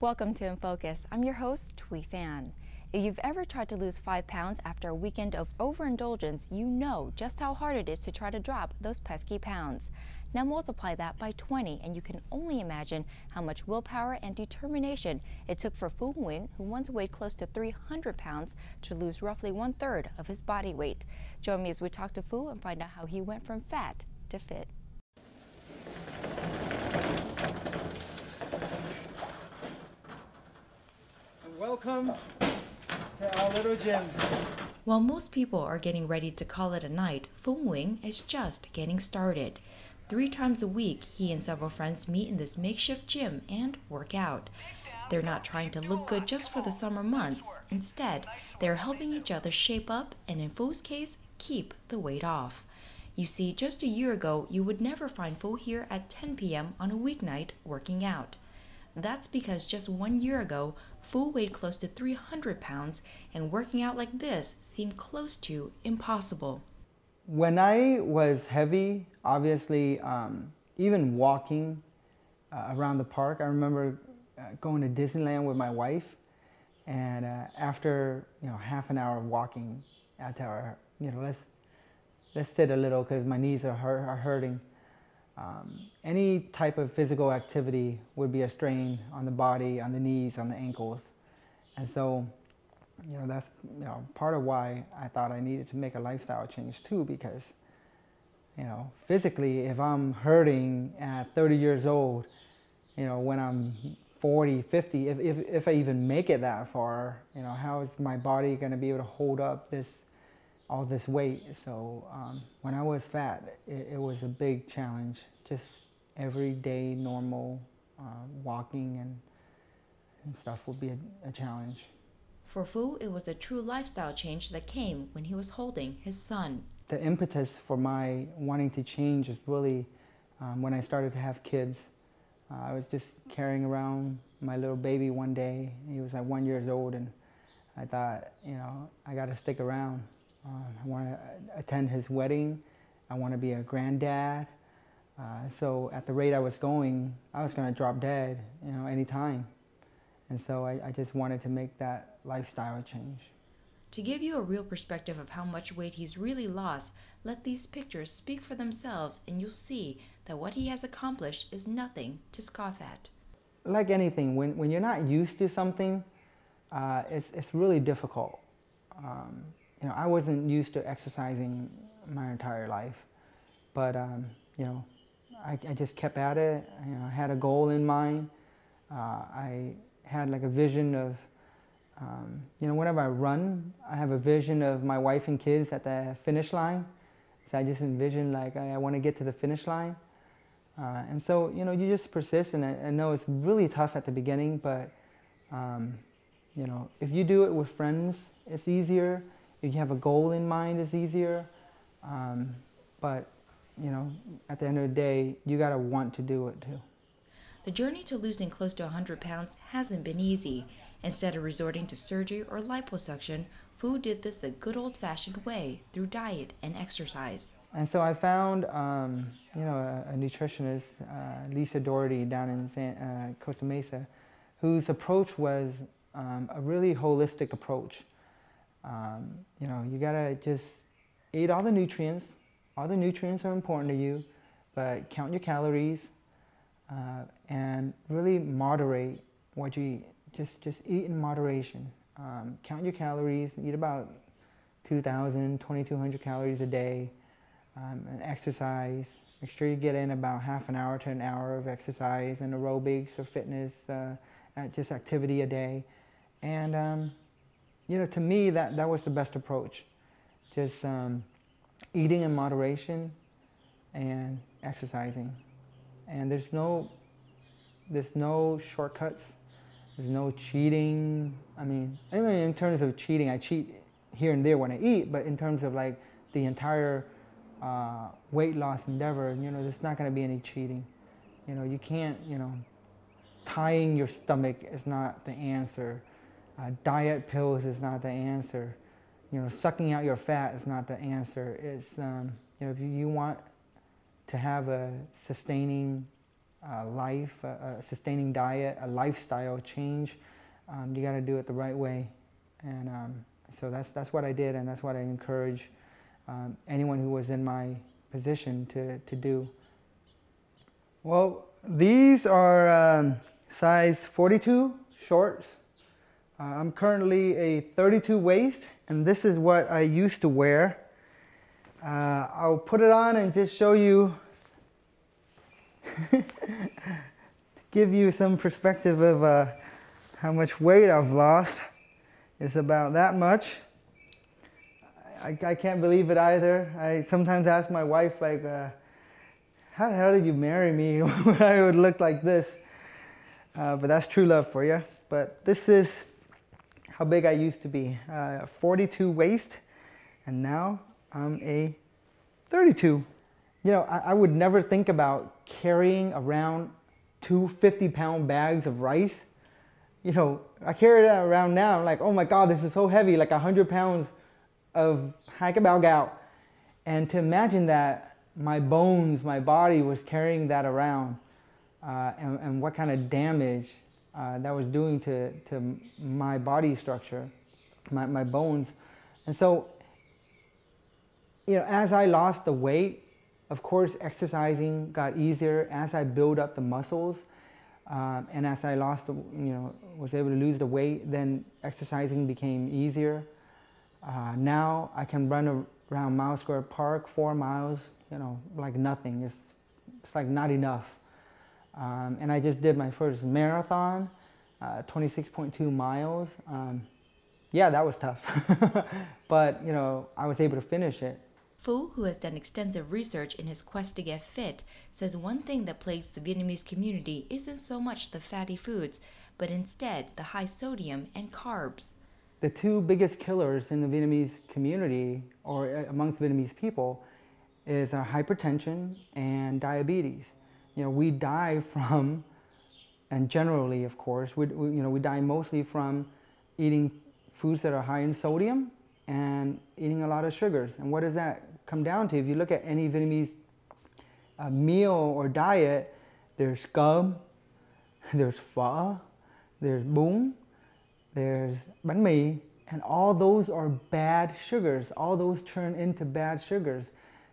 Welcome to In Focus. I'm your host, Thuy Phan. If you've ever tried to lose 5 pounds after a weekend of overindulgence, you know just how hard it is to try to drop those pesky pounds. Now multiply that by 20 and you can only imagine how much willpower and determination it took for Phu Nguyen, who once weighed close to 300 pounds, to lose roughly 1/3 of his body weight. Join me as we talk to Phu and find out how he went from fat to fit. Welcome to our little gym. While most people are getting ready to call it a night, Phu Nguyen is just getting started. 3 times a week, he and several friends meet in this makeshift gym and work out. They're not trying to look good just for the summer months. Instead, they're helping each other shape up and, in Phu's case, keep the weight off. You see, just a year ago, you would never find Phu here at 10 p.m. on a weeknight working out. That's because just 1 year ago, Phu weighed close to 300 pounds, and working out like this seemed close to impossible. When I was heavy, obviously, even walking around the park, I remember going to Disneyland with my wife, and after half an hour of walking, I tell her, let's sit a little because my knees are hurting. Any type of physical activity would be a strain on the body, on the knees, on the ankles. And so, that's part of why I thought I needed to make a lifestyle change too, because, physically, if I'm hurting at 30 years old, when I'm 40, 50, if I even make it that far, how is my body going to be able to hold up all this weight? So when I was fat, it was a big challenge. Just everyday normal walking and stuff would be a challenge. For Phu, it was a true lifestyle change that came when he was holding his son. The impetus for my wanting to change is really when I started to have kids. I was just carrying around my little baby one day. He was like 1 year old, and I thought, I got to stick around. I want to attend his wedding. I want to be a granddad. So at the rate I was going to drop dead, anytime. And so I just wanted to make that lifestyle change. To give you a real perspective of how much weight he's really lost, let these pictures speak for themselves and you'll see that what he has accomplished is nothing to scoff at. Like anything, when you're not used to something, it's really difficult. I wasn't used to exercising my entire life, but I just kept at it. I had a goal in mind. I had like a vision of, whenever I run, I have a vision of my wife and kids at the finish line. So I just envision like I want to get to the finish line. And so, you just persist, and I know it's really tough at the beginning, but, if you do it with friends, it's easier. If you have a goal in mind, it's easier. But, at the end of the day, you got to want to do it too. The journey to losing close to 100 pounds hasn't been easy. Instead of resorting to surgery or liposuction, Phu did this the good old-fashioned way through diet and exercise. And so I found, a nutritionist, Lisa Doherty, down in Costa Mesa, whose approach was a really holistic approach. You gotta just eat all the nutrients. All the nutrients are important to you, but count your calories and really moderate what you eat. Just eat in moderation. Count your calories. Eat about 2,000, 2,200 calories a day. And exercise. Make sure you get in about half an hour to an hour of exercise and aerobics or fitness, just activity a day. And to me, that was the best approach. Just eating in moderation and exercising. And there's no shortcuts. There's no cheating. I mean, in terms of cheating, I cheat here and there when I eat, but in terms of like the entire weight loss endeavor, there's not going to be any cheating. You can't, tying your stomach is not the answer. Diet pills is not the answer. Sucking out your fat is not the answer. It's, if you want to have a sustaining life, a sustaining diet, a lifestyle change. You got to do it the right way, and so that's what I did, and that's what I encourage anyone who was in my position to do. Well, these are size 42 shorts. I'm currently a 32 waist, and this is what I used to wear. I'll put it on and just show you, to give you some perspective of how much weight I've lost. It's about that much. I can't believe it either. I sometimes ask my wife, like, how the hell did you marry me when I would look like this? But that's true love for you. But this is how big I used to be. 42 waist, and now I'm a 32. You know, I would never think about carrying around 2 50-pound bags of rice. You know, I carry that around now. I'm like, oh my God, this is so heavy, like 100 pounds of hai cái bao gạo. And to imagine that my bones, my body was carrying that around, and what kind of damage that was doing to my body structure, my bones. And so, you know, as I lost the weight, of course, exercising got easier as I built up the muscles, and as I lost, was able to lose the weight, then exercising became easier. Now I can run around Mile Square Park 4 miles, like nothing. It's like not enough. And I just did my first marathon, 26.2 miles. Yeah, that was tough, but I was able to finish it. Phu, who has done extensive research in his quest to get fit, says one thing that plagues the Vietnamese community isn't so much the fatty foods, but instead the high sodium and carbs. The two biggest killers in the Vietnamese community, or amongst Vietnamese people, is hypertension and diabetes. We die from, and generally, of course, we die mostly from eating foods that are high in sodium and eating a lot of sugars. And what does that come down to? If you look at any Vietnamese meal or diet, there's cơm, there's phở, there's bún, there's bánh mì, and all those are bad sugars. All those turn into bad sugars.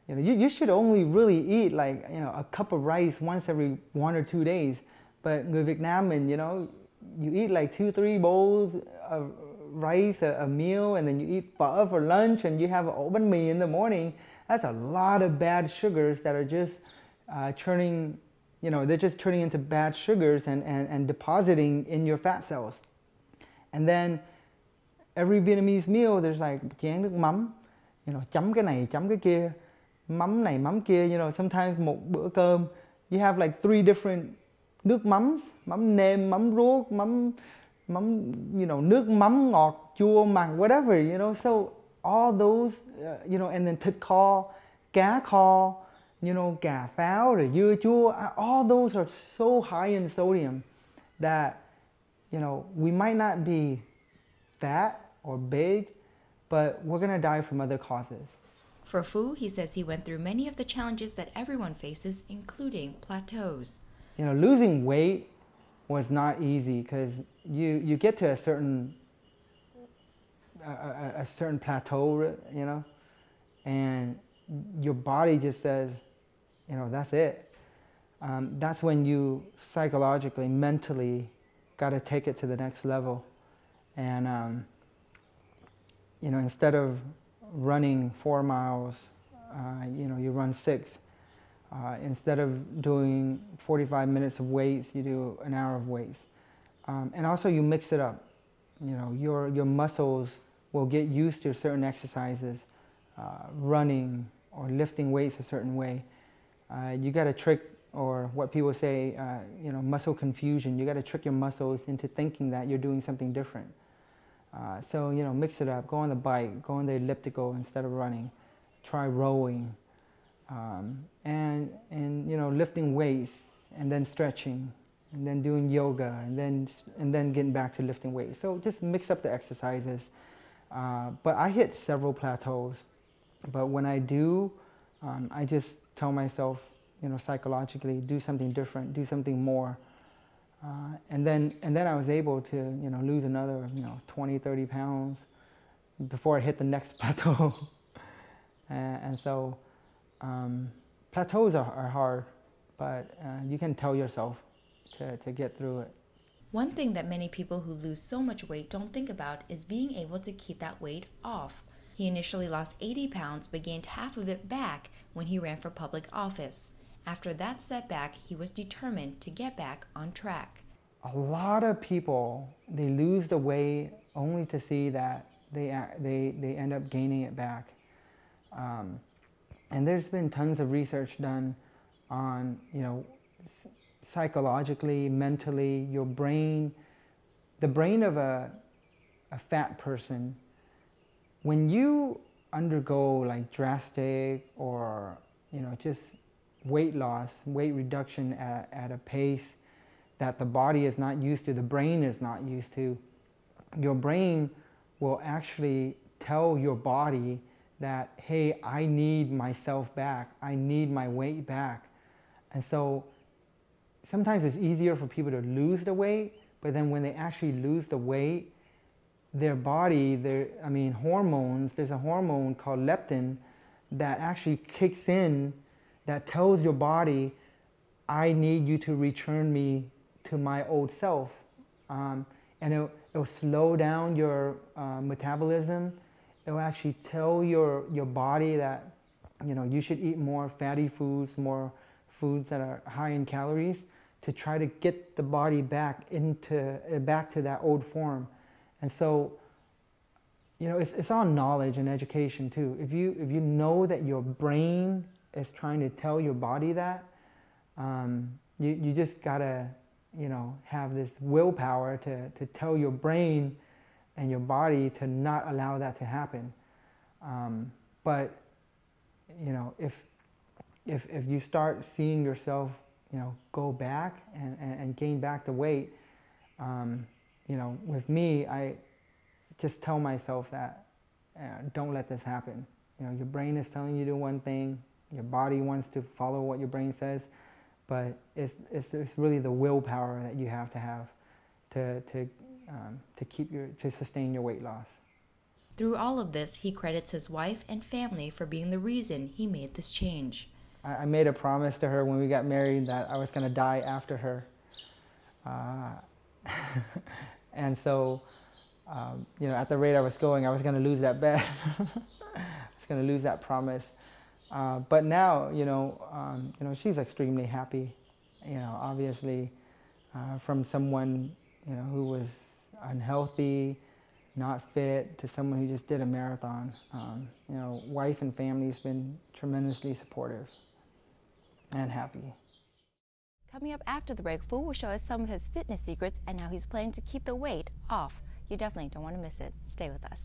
You should only really eat like a cup of rice once every 1 or 2 days. But người Việt Nam, you eat like 2-3 bowls of rice a meal, and then you eat phở for lunch, and you have ổ bánh mì in the morning. That's a lot of bad sugars that are just turning, they're just turning into bad sugars and depositing in your fat cells. And then every Vietnamese meal, there's like chén nước mắm, chấm cái này, chấm cái kia, mắm này, mắm kia. Sometimes một bữa cơm, you have like 3 different nước mắm, mắm nêm, mắm ruốc, mắm, nước mắm ngọt, chua, mặn, whatever, So all those, and then thịt kho, cá kho, cà pháo, rồi dưa chua, all those are so high in sodium that, we might not be fat or big, but we're going to die from other causes. For Phu, he says he went through many of the challenges that everyone faces, including plateaus. Losing weight was not easy because you get to a certain plateau, and your body just says, that's it. That's when you psychologically, mentally got to take it to the next level. And, instead of running 4 miles, you run 6. Instead of doing 45 minutes of weights, you do an hour of weights. And also you mix it up. Your muscles will get used to certain exercises, running or lifting weights a certain way. You got to trick, or what people say, muscle confusion. You got to trick your muscles into thinking that you're doing something different. So, mix it up. Go on the bike, go on the elliptical instead of running. Try rowing. And lifting weights, and then stretching, and then doing yoga, and then getting back to lifting weights. So just mix up the exercises. But I hit several plateaus. But when I do, I just tell myself, psychologically, do something different, do something more. And then I was able to, lose another, 20, 30 pounds before I hit the next plateau. And so plateaus are hard, but you can tell yourself to get through it. One thing that many people who lose so much weight don't think about is being able to keep that weight off. He initially lost 80 pounds but gained half of it back when he ran for public office. After that setback, he was determined to get back on track. A lot of people, they lose the weight only to see that they end up gaining it back. And there's been tons of research done on, psychologically, mentally, your brain, the brain of a fat person, when you undergo like drastic or, just weight loss, weight reduction at a pace that the body is not used to, the brain is not used to, your brain will actually tell your body that, hey, I need myself back, I need my weight back. And so sometimes it's easier for people to lose the weight, but then when they actually lose the weight, their body, hormones, there's a hormone called leptin that actually kicks in that tells your body, I need you to return me to my old self. And it'll slow down your metabolism. It'll actually tell your body that, you should eat more fatty foods, more foods that are high in calories to try to get the body back to that old form. And so, it's all knowledge and education too. If you know that your brain is trying to tell your body that, you just gotta, have this willpower to tell your brain and your body to not allow that to happen. But, if you start seeing yourself, go back and gain back the weight, with me, I just tell myself that, don't let this happen. Your brain is telling you to do one thing, your body wants to follow what your brain says, but it's really the willpower that you have to sustain your weight loss. Through all of this, he credits his wife and family for being the reason he made this change. I made a promise to her when we got married that I was going to die after her. And so, at the rate I was going, I was going to lose that bet. I was going to lose that promise. But now, she's extremely happy. Obviously, from someone, who was unhealthy, not fit, to someone who just did a marathon. Wife and family's been tremendously supportive and happy. Coming up after the break, Phu will show us some of his fitness secrets and how he's planning to keep the weight off. You definitely don't want to miss it. Stay with us.